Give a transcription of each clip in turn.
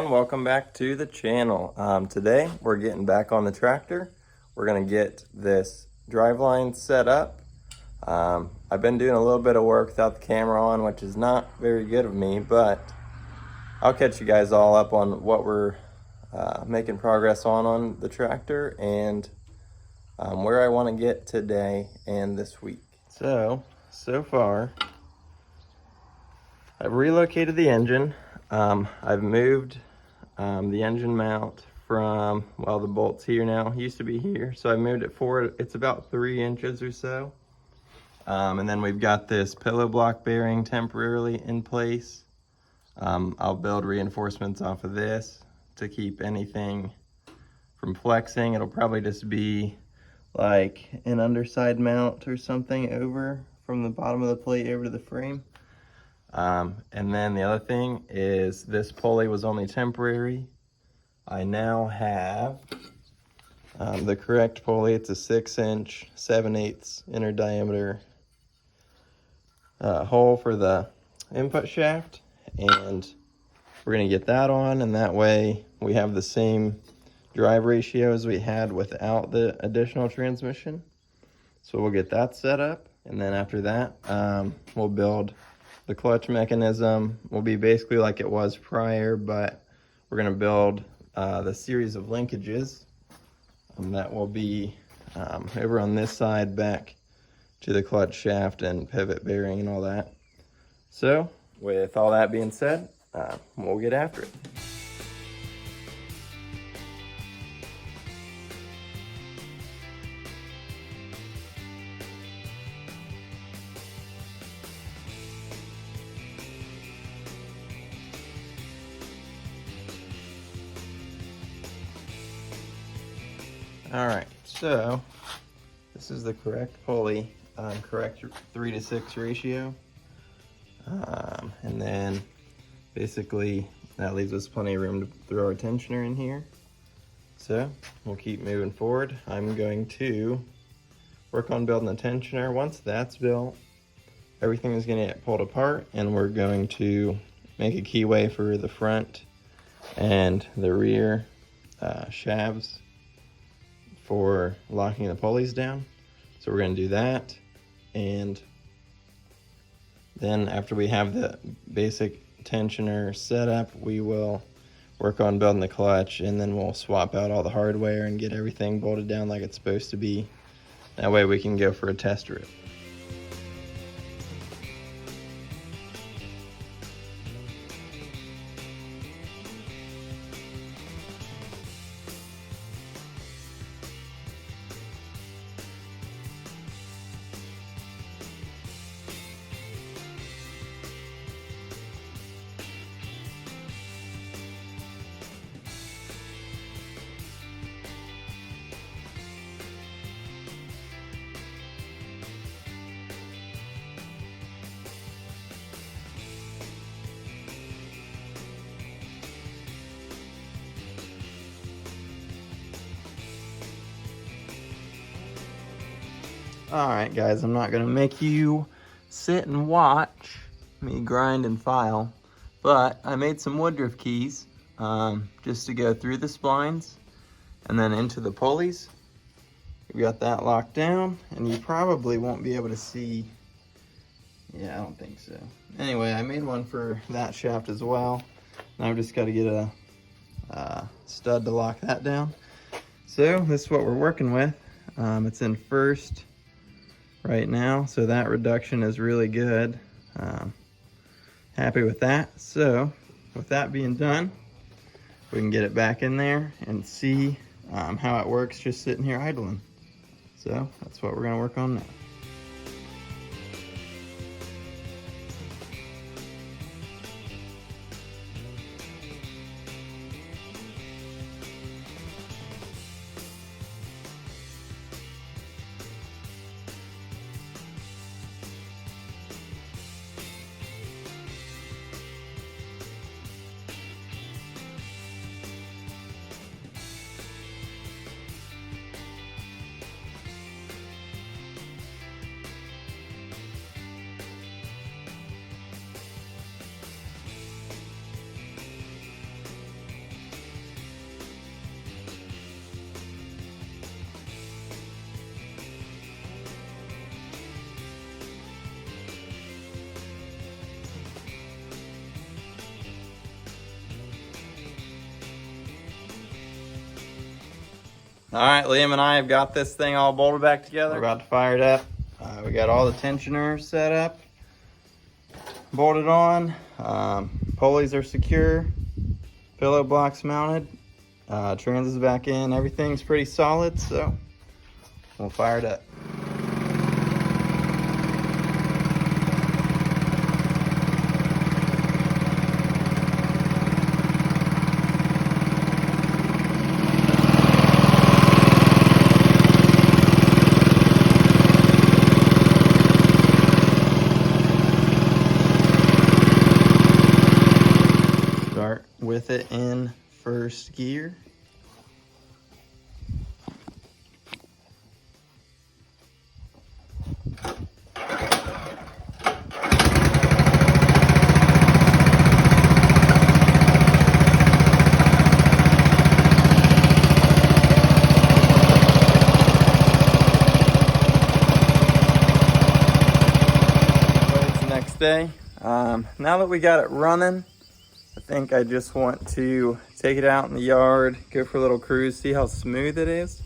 everyone, welcome back to the channel. Today we're getting back on the tractor. We're gonna get this driveline set up. I've been doing a little bit of work without the camera on, which is not very good of me, but I'll catch you guys all up on what we're making progress on the tractor and where I want to get today and this week. So far I've relocated the engine. I've moved the engine mount from, well, the bolt's here now, used to be here, so I moved it forward. It's about 3 inches or so. And then we've got this pillow block bearing temporarily in place. I'll build reinforcements off of this to keep anything from flexing. It'll probably just be like an underside mount or something over from the bottom of the plate over to the frame. And then the other thing is this pulley was only temporary. I now have the correct pulley. It's a 6-inch 7/8 inner diameter hole for the input shaft, and we're going to get that on, and that way we have the same drive ratio as we had without the additional transmission. So we'll get that set up, and then after that we'll build the clutch mechanism. Will be basically like it was prior, but we're going to build the series of linkages that will be over on this side back to the clutch shaft and pivot bearing and all that. So with all that being said, we'll get after it. All right, so this is the correct pulley, correct 3-to-6 ratio. And then basically that leaves us plenty of room to throw our tensioner in here. So we'll keep moving forward. I'm going to work on building the tensioner. Once that's built, everything is going to get pulled apart, and we're going to make a keyway for the front and the rear shafts for locking the pulleys down. So we're going to do that, and then after we have the basic tensioner set up, we will work on building the clutch, and then we'll swap out all the hardware and get everything bolted down like it's supposed to be. That way we can go for a test rip. All right, guys, I'm not gonna make you sit and watch me grind and file, but I made some woodruff keys just to go through the splines and then into the pulleys. We got that locked down, and you probably won't be able to see. Yeah, I don't think so. Anyway, I made one for that shaft as well. Now I've just got to get a stud to lock that down. So this is what we're working with. It's in first right now, so that reduction is really good. Happy with that. So with that being done, we can get it back in there and see how it works just sitting here idling. So that's what we're going to work on now. All right, Liam and I have got this thing all bolted back together. We're about to fire it up. We got all the tensioners set up, bolted on. Pulleys are secure. Pillow blocks mounted. Trans is back in. Everything's pretty solid, so we'll fire it up. Start with it in first gear. It's the next day. Now that we got it running, I think I just want to take it out in the yard, go for a little cruise, see how smooth it is,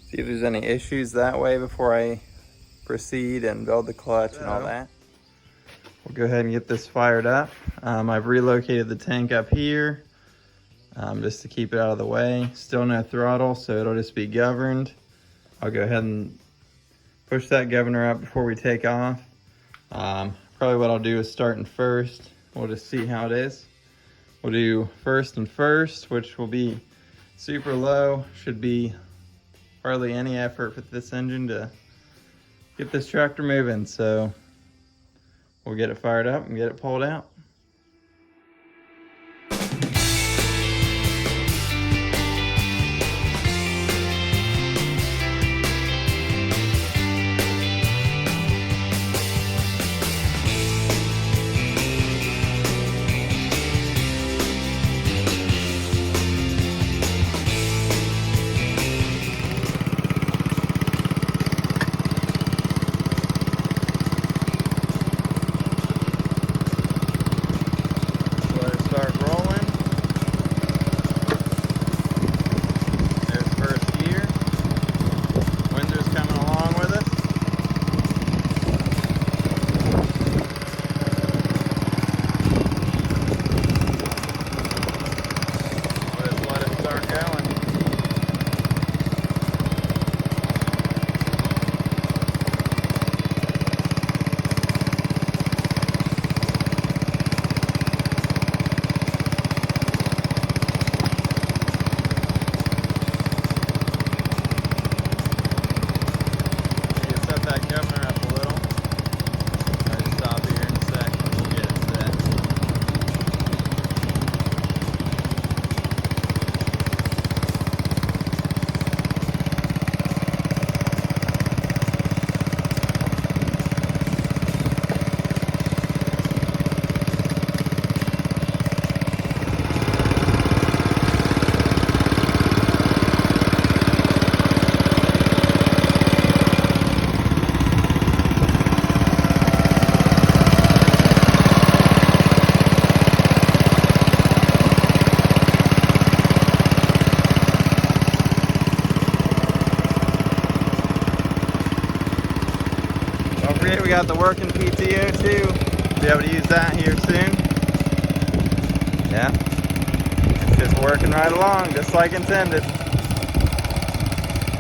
see if there's any issues that way before I proceed and build the clutch and all that. We'll go ahead and get this fired up. I've relocated the tank up here just to keep it out of the way. Still no throttle, so it'll just be governed. I'll go ahead and push that governor up before we take off. Probably what I'll do is start in first. We'll just see how it is. We'll do first and first, which will be super low. Should be hardly any effort for this engine to get this tractor moving. So we'll get it fired up and get it pulled out. We got the working PTO too. Be able to use that here soon. Yeah, it's just working right along, just like intended. All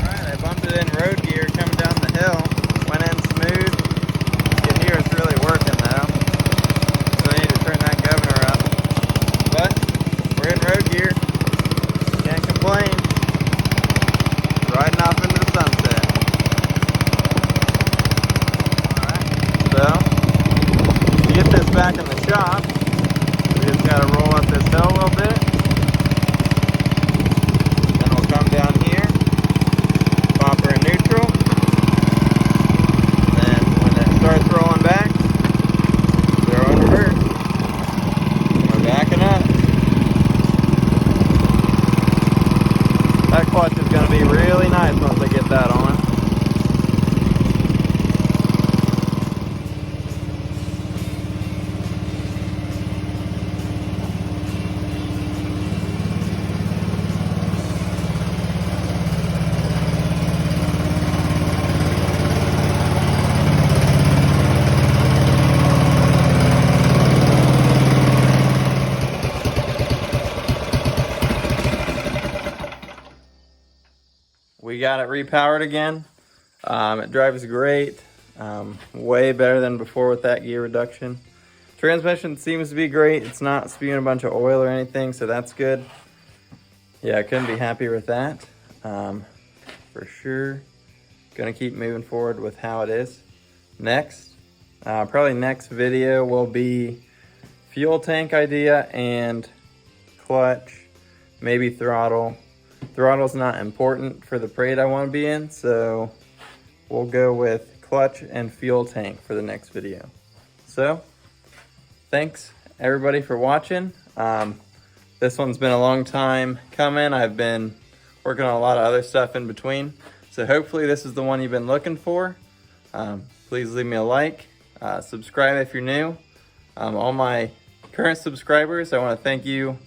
right, I bumped it in road gear coming down the hill. Went in smooth. You can hear it's really working though. So I need to turn that governor up. But we're in road gear. Can't complain. Riding off into the sunset. So, to get this back in the shop, we just got to roll up this hill a little bit. Then we'll come down here, pop her in neutral. Then when it starts rolling back, throw in reverse. We're backing up. That clutch is going to be really nice once I get that on. got it repowered again. It drives great, way better than before with that gear reduction. Transmission seems to be great. It's not spewing a bunch of oil or anything, so that's good. Yeah, I couldn't be happier with that. For sure, gonna keep moving forward with how it is. Next, probably next video will be fuel tank idea and clutch, maybe throttle. Throttle's not important for the parade I want to be in, so we'll go with clutch and fuel tank for the next video. So, thanks everybody for watching. This one's been a long time coming. I've been working on a lot of other stuff in between. So hopefully this is the one you've been looking for. Please leave me a like, subscribe if you're new. All my current subscribers, I want to thank you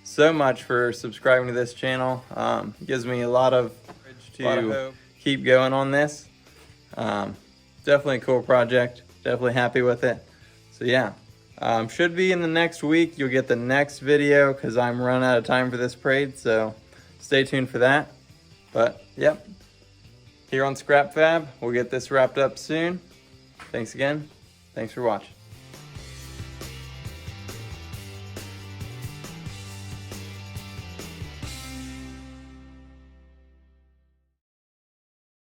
so much for subscribing to this channel. It gives me a lot of courage to keep going on this. Definitely a cool project, definitely happy with it. So yeah, should be in the next week. You'll get the next video because I'm running out of time for this parade, so stay tuned for that. But yep, here on Scrap Fab, we'll get this wrapped up soon. Thanks again, thanks for watching.